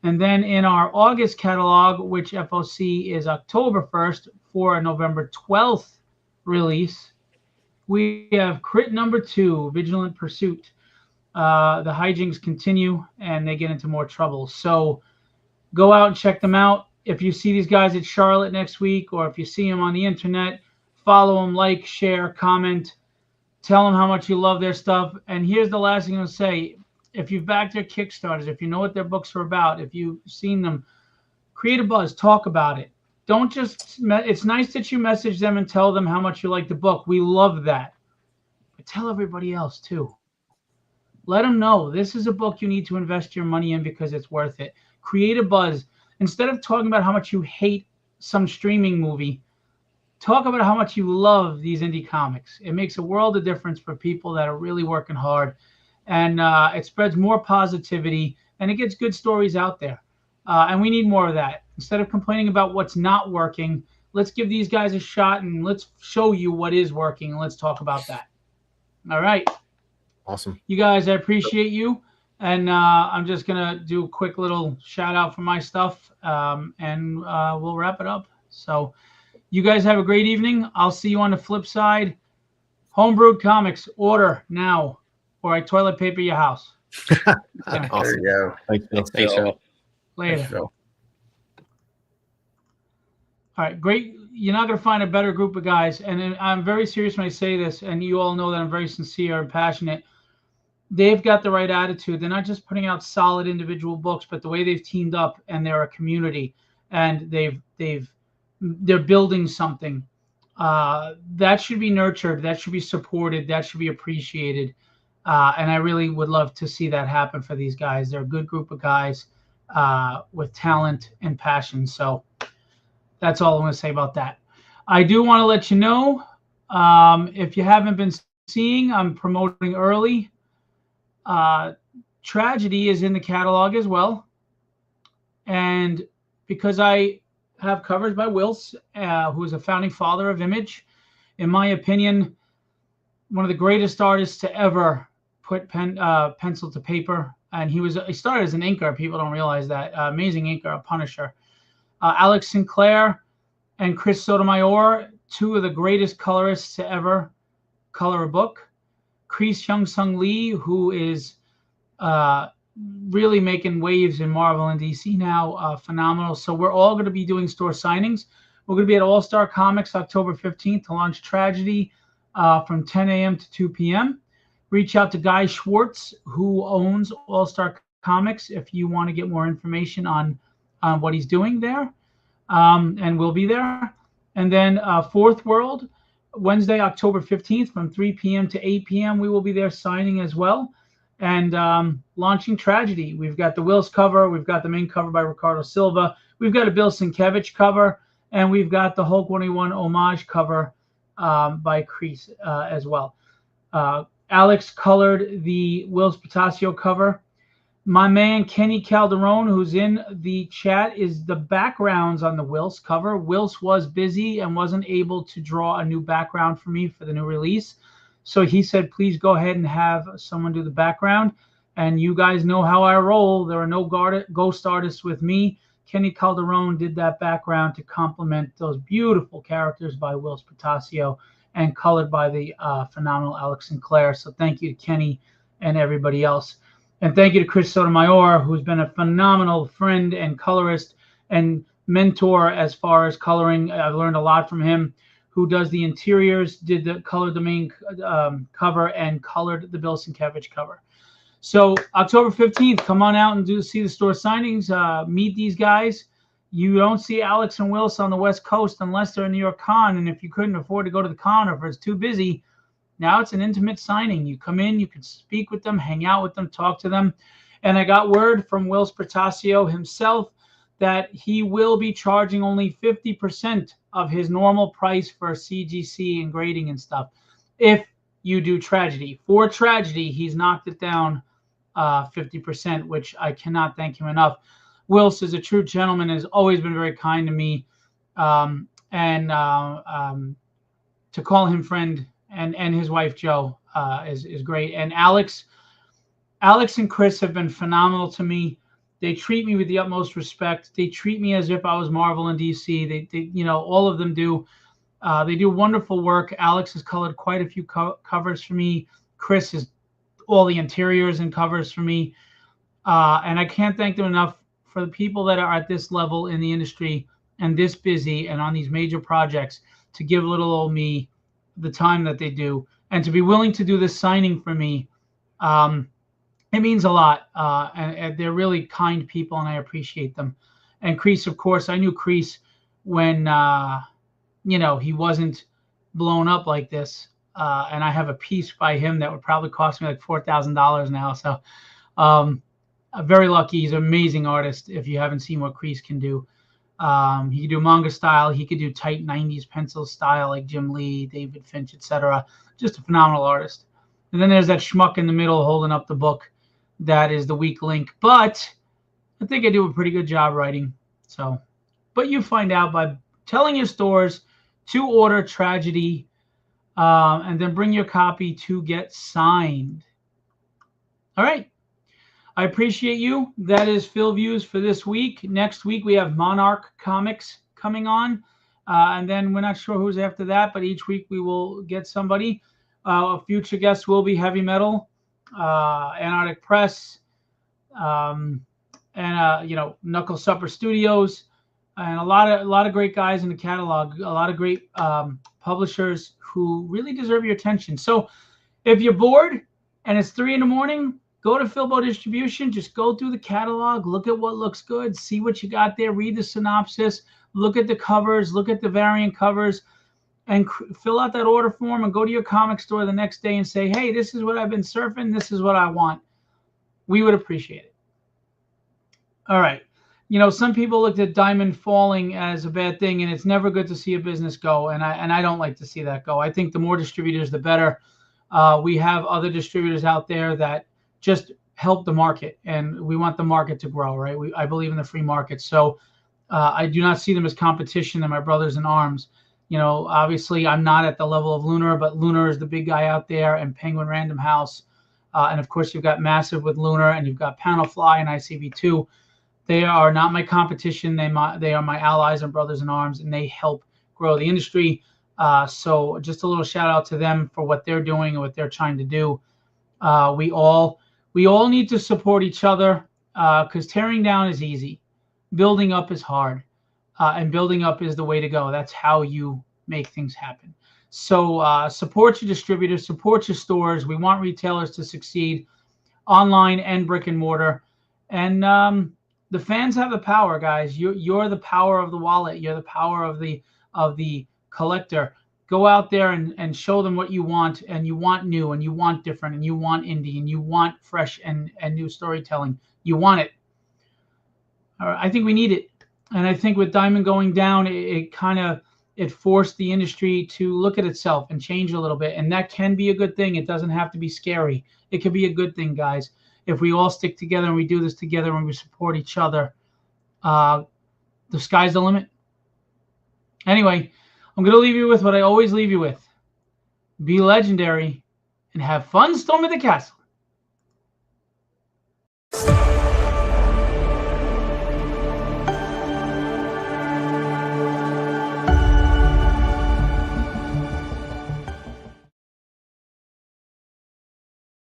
And then in our August catalog, which FOC is October 1st for a November 12th release, we have Crit number 2, Vigilant Pursuit. The hijinks continue and they get into more trouble. So go out and check them out. If you see these guys at Charlotte next week, or if you see them on the internet, follow them, like, share, comment, tell them how much you love their stuff. And here's the last thing I'll say. If you've backed their Kickstarters, if you know what their books are about, if you've seen them, create a buzz, talk about it. Don't just, it's nice that you message them and tell them how much you like the book. We love that. But tell everybody else too. Let them know this is a book you need to invest your money in because it's worth it. Create a buzz. Instead of talking about how much you hate some streaming movie, talk about how much you love these indie comics. It makes a world of difference for people that are really working hard. And it spreads more positivity, and it gets good stories out there. And we need more of that. Instead of complaining about what's not working, let's give these guys a shot, and let's show you what is working, and let's talk about that. All right. Awesome. You guys, I appreciate you. And I'm just going to do a quick little shout out for my stuff, and we'll wrap it up. So you guys have a great evening. I'll see you on the flip side. Homebrewed Comics, order now, or I toilet paper your house. Awesome. There you go. Thanks, Phil. Thanks, Phil. Later. Thanks, Phil. All right, great. You're not going to find a better group of guys. And I'm very serious when I say this, and you all know that I'm very sincere and passionate. They've got the right attitude. They're not just putting out solid individual books, but the way they've teamed up, and they're a community, and they're building something that should be nurtured, that should be supported, that should be appreciated. And I really would love to see that happen for these guys. They're a good group of guys with talent and passion. So that's all I'm going to say about that. I do want to let you know, if you haven't been seeing, I'm promoting early. Tragedy is in the catalog as well. And because I have covers by Wills, who is a founding father of Image, in my opinion, one of the greatest artists to ever put pencil to paper. And he started as an inker. People don't realize that. Amazing inker, a Punisher. Alex Sinclair and Chris Sotomayor, two of the greatest colorists to ever color a book. Kreese Young-Sung Lee, who is really making waves in Marvel and DC now, phenomenal. So we're all going to be doing store signings. We're going to be at All-Star Comics October 15th to launch Tragedy from 10 a.m. to 2 p.m. Reach out to Guy Schwartz, who owns All-Star Comics, if you want to get more information on what he's doing there. And we'll be there. And then Fourth World, Wednesday, October 15th from 3 p.m. to 8 p.m. We will be there signing as well. And launching Tragedy. We've got the Wills cover. We've got the main cover by Ricardo Silva. We've got a Bill Sienkiewicz cover. And we've got the Hulk 181 homage cover by Kreese as well. Alex colored the Wills Potasio cover. My man Kenny Calderon, who's in the chat, is the backgrounds on the Wills cover. Wills was busy and wasn't able to draw a new background for me for the new release. So he said, please go ahead and have someone do the background. And you guys know how I roll. There are no ghost artists with me. Kenny Calderon did that background to complement those beautiful characters by Wills Potasio and colored by the phenomenal Alex Sinclair. So thank you to Kenny and everybody else. And thank you to Chris Sotomayor, who's been a phenomenal friend and colorist and mentor as far as coloring. I've learned a lot from him. Who does the interiors, did the Color Domain cover, and colored the Bill Sienkiewicz cover. So October 15th, come on out and see the store signings. Meet these guys. You don't see Alex and Wills on the West Coast unless they're in New York Con. And if you couldn't afford to go to the con, or if it's too busy, now it's an intimate signing. You come in, you can speak with them, hang out with them, talk to them. And I got word from Wills Portacio himself that he will be charging only 50% of his normal price for CGC and grading and stuff. If you do Tragedy. For Tragedy, he's knocked it down 50%, which I cannot thank him enough. Wills is a true gentleman, has always been very kind to me. To call him friend and his wife, Jo, is great. And Alex and Chris have been phenomenal to me. They treat me with the utmost respect. They treat me as if I was Marvel and DC. They all of them do. They do wonderful work. Alex has colored quite a few covers for me. Chris is all the interiors and covers for me. And I can't thank them enough for the people that are at this level in the industry and this busy and on these major projects to give little old me the time that they do and to be willing to do this signing for me. It means a lot, and they're really kind people, and I appreciate them. And Kreese, of course, I knew Kreese when, he wasn't blown up like this, and I have a piece by him that would probably cost me like $4,000 now. So I'm very lucky. He's an amazing artist. If you haven't seen what Kreese can do, he could do manga style. He could do tight 90s pencil style like Jim Lee, David Finch, etc. Just a phenomenal artist. And then there's that schmuck in the middle holding up the book. That is the weak link, but I think I do a pretty good job writing. So, but you find out by telling your stores to order Tragedy, and then bring your copy to get signed. All right. I appreciate you. That is Philviews for this week. Next week we have Monarch Comics coming on, and then we're not sure who's after that, but each week we will get somebody. A future guest will be Heavy Metal. Antarctic Press, Knuckle Supper Studios, and a lot of great guys in the catalog, a lot of great publishers who really deserve your attention. So if you're bored and it's 3 a.m, go to Philbo Distribution, just go through the catalog, look at what looks good, see what you got there, read the synopsis, look at the covers, look at the variant covers, and fill out that order form and go to your comic store the next day and say, hey, this is what I've been surfing. This is what I want. We would appreciate it. All right. Some people looked at Diamond falling as a bad thing, and it's never good to see a business go. And I don't like to see that go. I think the more distributors, the better. We have other distributors out there that just help the market, and we want the market to grow, right? I believe in the free market. So I do not see them as competition. They're my brothers in arms. Obviously I'm not at the level of Lunar, but Lunar is the big guy out there, and Penguin Random House. And of course you've got Massive with Lunar, and you've got Panelfly and ICV2. They are not my competition. They are my allies and brothers in arms, and they help grow the industry. So just a little shout out to them for what they're doing and what they're trying to do. We all need to support each other, because tearing down is easy. Building up is hard. And building up is the way to go. That's how you make things happen. So support your distributors, support your stores. We want retailers to succeed, online and brick and mortar. And the fans have the power, guys. You're the power of the wallet. You're the power of the collector. Go out there and show them what you want, and you want new, and you want different, and you want indie, and you want fresh and new storytelling. You want it. All right, I think we need it. And I think with Diamond going down, it forced the industry to look at itself and change a little bit. And that can be a good thing. It doesn't have to be scary. It could be a good thing, guys. If we all stick together and we do this together and we support each other, the sky's the limit. Anyway, I'm going to leave you with what I always leave you with. Be legendary and have fun storming the castle.